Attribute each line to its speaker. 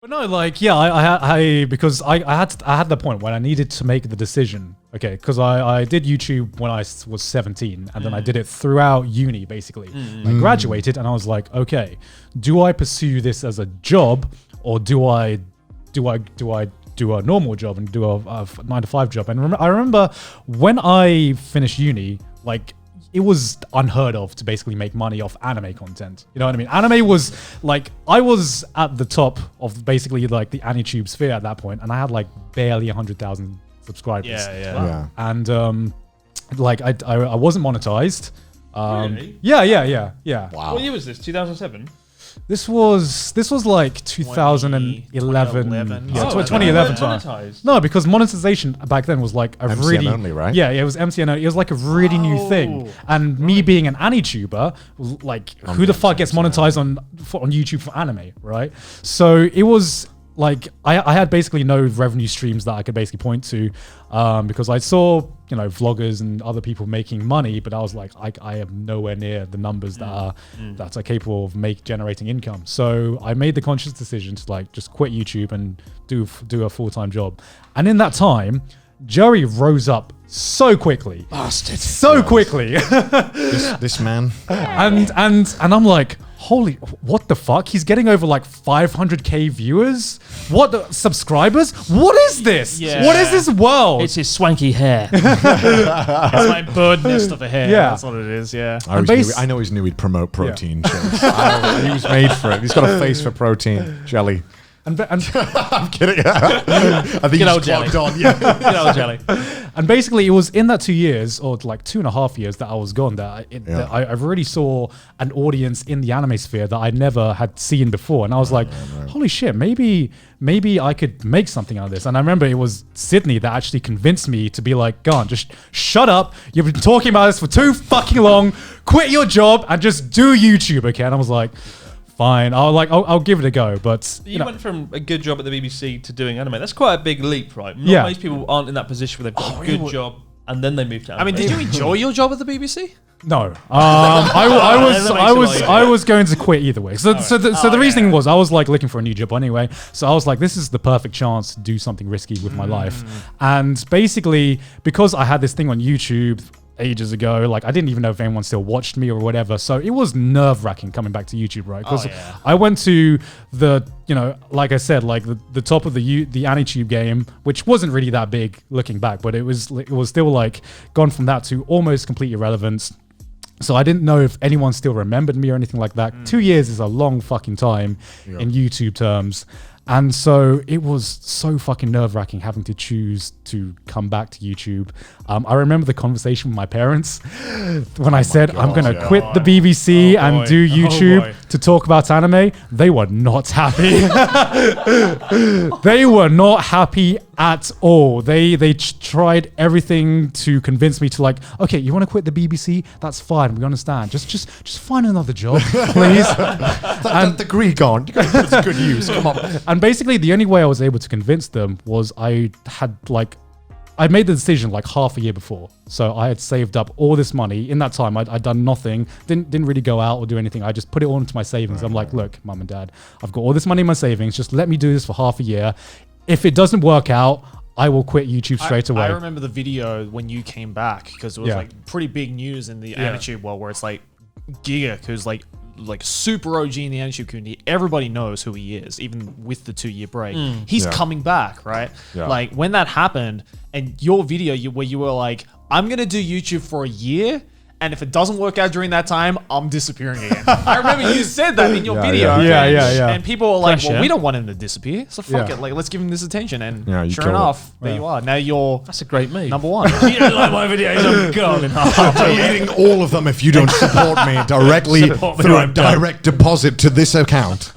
Speaker 1: But no, like, yeah, because I had the point when I needed to make the decision. Okay, because I did YouTube when I was 17, and then I did it throughout uni, basically. I graduated, and I was like, okay, do I pursue this as a job, or do I do a normal job and do a 9-to-5 job? And I remember when I finished uni, like, it was unheard of to basically make money off anime content. You know what I mean? Anime was like, I was at the top of basically like the Anituber sphere at that point, and I had like barely 100,000 subscribers.
Speaker 2: Yeah.
Speaker 1: And like I wasn't monetized.
Speaker 3: Really?
Speaker 1: Yeah.
Speaker 2: Wow.
Speaker 3: What year was this? 2007?
Speaker 1: This was like 2011. 2011 time.
Speaker 3: Monetized?
Speaker 1: No, because monetization back then was like a
Speaker 2: MCN
Speaker 1: really
Speaker 2: only, right?
Speaker 1: Yeah, it was MCN only. It was like a really new thing. And me being an Anituber, like, who the fuck gets monetized on YouTube for anime, right? So it was like I had basically no revenue streams that I could basically point to, because I saw, you know, vloggers and other people making money, but I was like, I am nowhere near the numbers that are capable of generating income. So I made the conscious decision to like just quit YouTube and do a full-time job. And in that time, Joey rose up so quickly, quickly.
Speaker 2: this man,
Speaker 1: and I'm like, holy, what the fuck? He's getting over like 500k viewers. What the subscribers? What is this?
Speaker 3: Yeah.
Speaker 1: What is this world?
Speaker 3: It's his swanky hair. It's my bird nest of a hair.
Speaker 1: Yeah.
Speaker 3: That's what it is. Yeah.
Speaker 2: I always knew he'd promote protein shakes. He was made for it. He's got a face for protein jelly.
Speaker 1: And
Speaker 2: I'm kidding. I think he's clocked on. Yeah.
Speaker 3: Good old jelly.
Speaker 1: And basically, it was in that 2 years, or like 2.5 years that I was gone, that I really saw an audience in the anime sphere that I never had seen before. And I was like, holy shit, maybe I could make something out of this. And I remember it was Sydney that actually convinced me to be like, Garnt, just shut up. You've been talking about this for too fucking long. Quit your job and just do YouTube, okay? And I was like, fine, I'll give it a go. But
Speaker 3: you went from a good job at the BBC to doing anime. That's quite a big leap, right? Most people aren't in that position where they've got a good job and then they move to anime.
Speaker 4: I mean, did you enjoy your job at the BBC?
Speaker 1: No, I was going to quit either way. So the reasoning was I was like looking for a new job anyway. So I was like, this is the perfect chance to do something risky with my life. And basically, because I had this thing on YouTube ages ago, like I didn't even know if anyone still watched me or whatever, so it was nerve-wracking coming back to YouTube, right? Because I went to the, you know, like I said, like the top of the Anitube game, which wasn't really that big looking back, but it was still like gone from that to almost complete irrelevance. So I didn't know if anyone still remembered me or anything like that. 2 years is a long fucking time in YouTube terms. And so it was so fucking nerve-wracking having to choose to come back to YouTube. I remember the conversation with my parents when I said, I'm going to quit the BBC and do YouTube to talk about anime. They were not happy. They were not happy at all. They tried everything to convince me to like, okay, you want to quit the BBC? That's fine. We understand. Just find another job, please.
Speaker 2: that degree gone. You got to put it to good use. Come on.
Speaker 1: And basically, the only way I was able to convince them was I made the decision like half a year before. So I had saved up all this money. In that time, I'd done nothing, didn't really go out or do anything. I just put it all into my savings. I'm like, look, mum and dad, I've got all this money in my savings. Just let me do this for half a year. If it doesn't work out, I will quit YouTube straight away.
Speaker 4: I remember the video when you came back, because it was like pretty big news in the Anitube world, where it's like Giga, who's like super OG in the Anitube community. Everybody knows who he is, even with the 2-year break. He's coming back, right? Yeah. Like when that happened, and your video where you were like, I'm gonna do YouTube for a year, and if it doesn't work out during that time, I'm disappearing again. I remember you said that in your video.
Speaker 1: Yeah.
Speaker 4: And people were like, well, we don't want him to disappear, so fuck it. Like, let's give him this attention. And sure enough, there you are. Now you're
Speaker 3: that's a great move.
Speaker 4: number one.
Speaker 3: You don't like my videos, I'm gone.
Speaker 2: I'm deleting all of them if you don't support me directly through a direct deposit to this account.